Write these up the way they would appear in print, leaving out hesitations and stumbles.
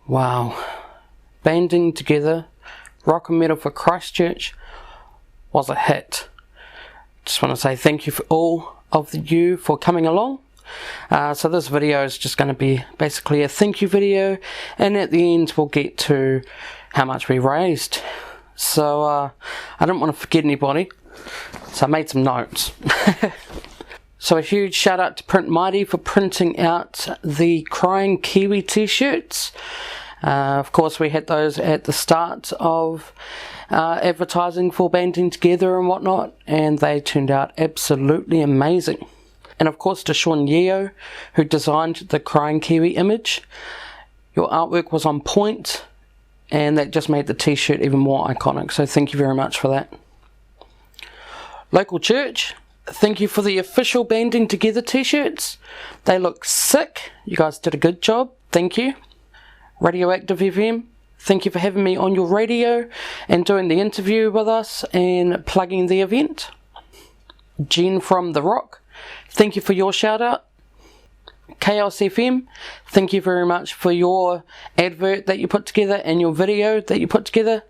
Wow. Banding Together, Rock and Metal for Christchurch was a hit. Just want to say thank you for all of you for coming along. So this video is just going to be basically a thank you video, and at the end we'll get to how much we raised. So I didn't want to forget anybody, so I made some notes. So a huge shout out to Print Mighty for printing out the Crying Kiwi t-shirts. Of course we had those at the start of advertising for Banding Together and whatnot, and they turned out absolutely amazing. And of course to Sean Yeo, who designed the Crying Kiwi image. Your artwork was on point, and that just made the t-shirt even more iconic, so thank you very much for that. Local church, thank you for the official Banding Together t-shirts. They look sick. You guys did a good job. Thank you. Radioactive FM, thank you for having me on your radio and doing the interview with us and plugging the event. Jen from The Rock, thank you for your shout out. Chaos FM, thank you very much for your advert that you put together and your video that you put together.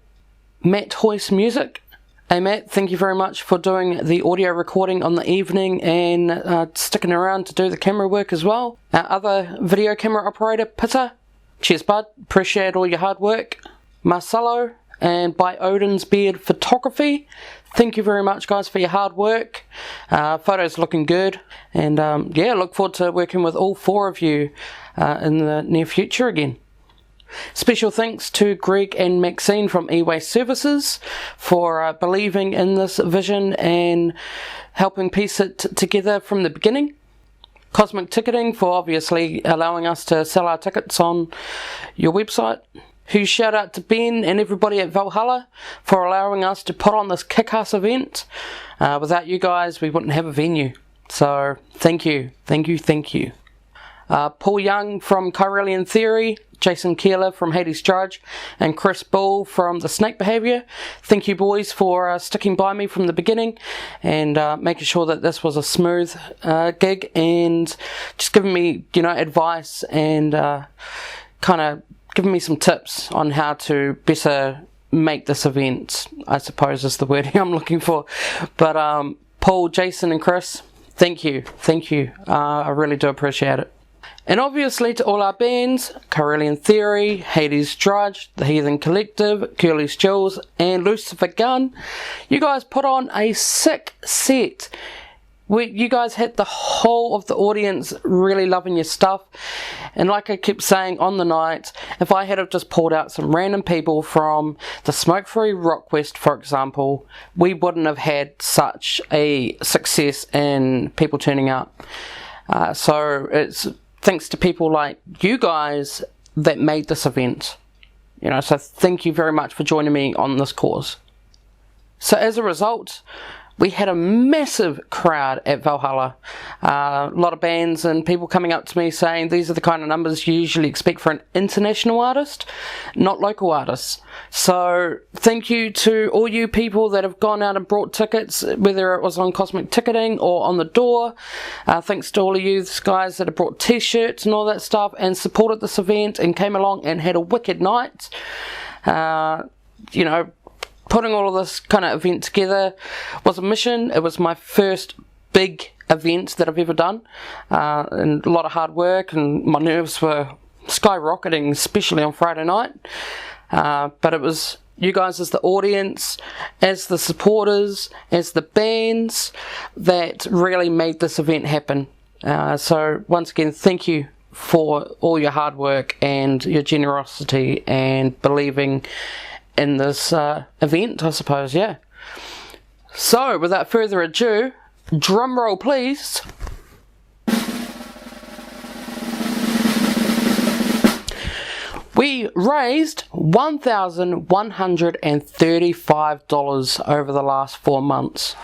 Matt Hoyce Music, hey Matt, thank you very much for doing the audio recording on the evening and sticking around to do the camera work as well. Our other video camera operator, Pitta, cheers bud, appreciate all your hard work. Marcelo and By Odin's Beard Photography, thank you very much guys for your hard work. Photos looking good, and yeah, look forward to working with all four of you in the near future again. Special thanks to Greg and Maxine from eWaste Services for believing in this vision and helping piece it together from the beginning. Cosmic Ticketing for obviously allowing us to sell our tickets on your website. Huge shout out to Ben and everybody at Valhalla for allowing us to put on this kick-ass event. Without you guys we wouldn't have a venue, so thank you. Paul Young from Chiralian Theory, Jason Keeler from Hades Judge, and Chris Bull from The Snake Behaviour. Thank you boys for sticking by me from the beginning and making sure that this was a smooth gig, and just giving me, advice and kind of giving me some tips on how to better make this event, I suppose is the wording I'm looking for. But Paul, Jason and Chris, thank you. I really do appreciate it. And obviously to all our bands, Chiralian Theory, Hades Drudge, The Heathen Collective, Curly's Jewels and Lucifer Gun, you guys put on a sick set. You guys had the whole of the audience really loving your stuff, and like I kept saying on the night, if I had have just pulled out some random people from the Smoke Free Rock Quest, for example, we wouldn't have had such a success in people turning up. So it's thanks to people like you guys that made this event. So thank you very much for joining me on this cause. So as a result, we had a massive crowd at Valhalla. A lot of bands and people coming up to me saying these are the kind of numbers you usually expect for an international artist, not local artists. So thank you to all you people that have gone out and brought tickets, whether it was on Cosmic Ticketing or on the door. Thanks to all of you guys that have brought t-shirts and all that stuff and supported this event and came along and had a wicked night. Putting all of this kind of event together was a mission. It was my first big event that I've ever done, and a lot of hard work, and my nerves were skyrocketing, especially on Friday night. But it was you guys as the audience, as the supporters, as the bands that really made this event happen. So once again, thank you for all your hard work and your generosity and believing in this event, I suppose, yeah. So, without further ado, drum roll please. We raised $1,135 over the last 4 months.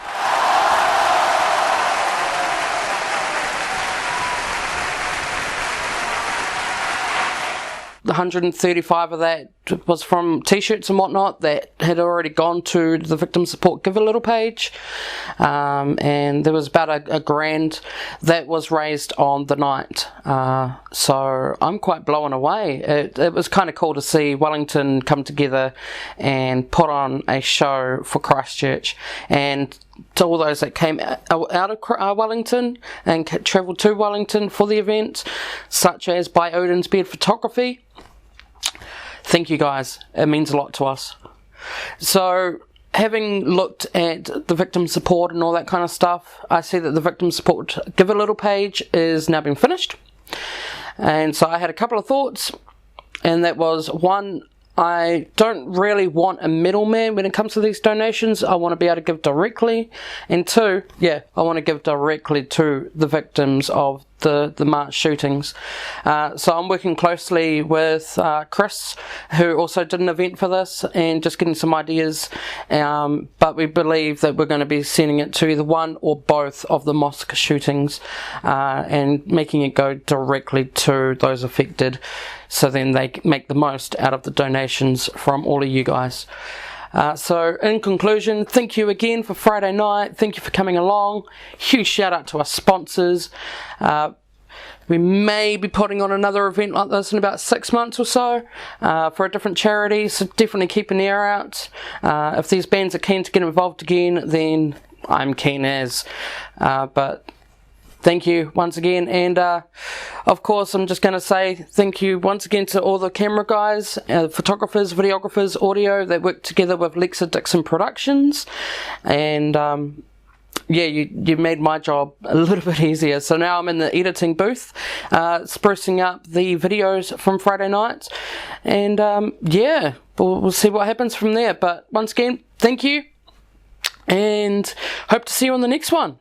$135 of that was from t-shirts and whatnot that had already gone to the Victim Support Give a Little page, and there was about a grand that was raised on the night, so I'm quite blown away. It was kind of cool to see Wellington come together and put on a show for Christchurch, and to all those that came out of Wellington and travelled to Wellington for the event, such as By Odin's Beard Photography. Thank you guys, it means a lot to us. So, having looked at the victim support and all that kind of stuff, I see that the victim support Give a Little page is now been finished. And so I had a couple of thoughts, and that was, one, I don't really want a middleman when it comes to these donations. I want to be able to give directly. And two, I want to give directly to the victims of the March shootings. So I'm working closely with Chris, who also did an event for this, and just getting some ideas. But we believe that we're going to be sending it to either one or both of the mosque shootings, and making it go directly to those affected, so then they make the most out of the donations from all of you guys. So in conclusion, thank you again for Friday night. Thank you for coming along. Huge shout out to our sponsors. We may be putting on another event like this in about 6 months or so, for a different charity, so definitely keep an ear out. If these bands are keen to get involved again, then I'm keen as. But thank you once again, and of course I'm just going to say thank you once again to all the camera guys, photographers, videographers, audio that work together with Lexa Dixon Productions, and you made my job a little bit easier. So now I'm in the editing booth, sprucing up the videos from Friday night, and we'll see what happens from there. But once again, thank you, and hope to see you on the next one.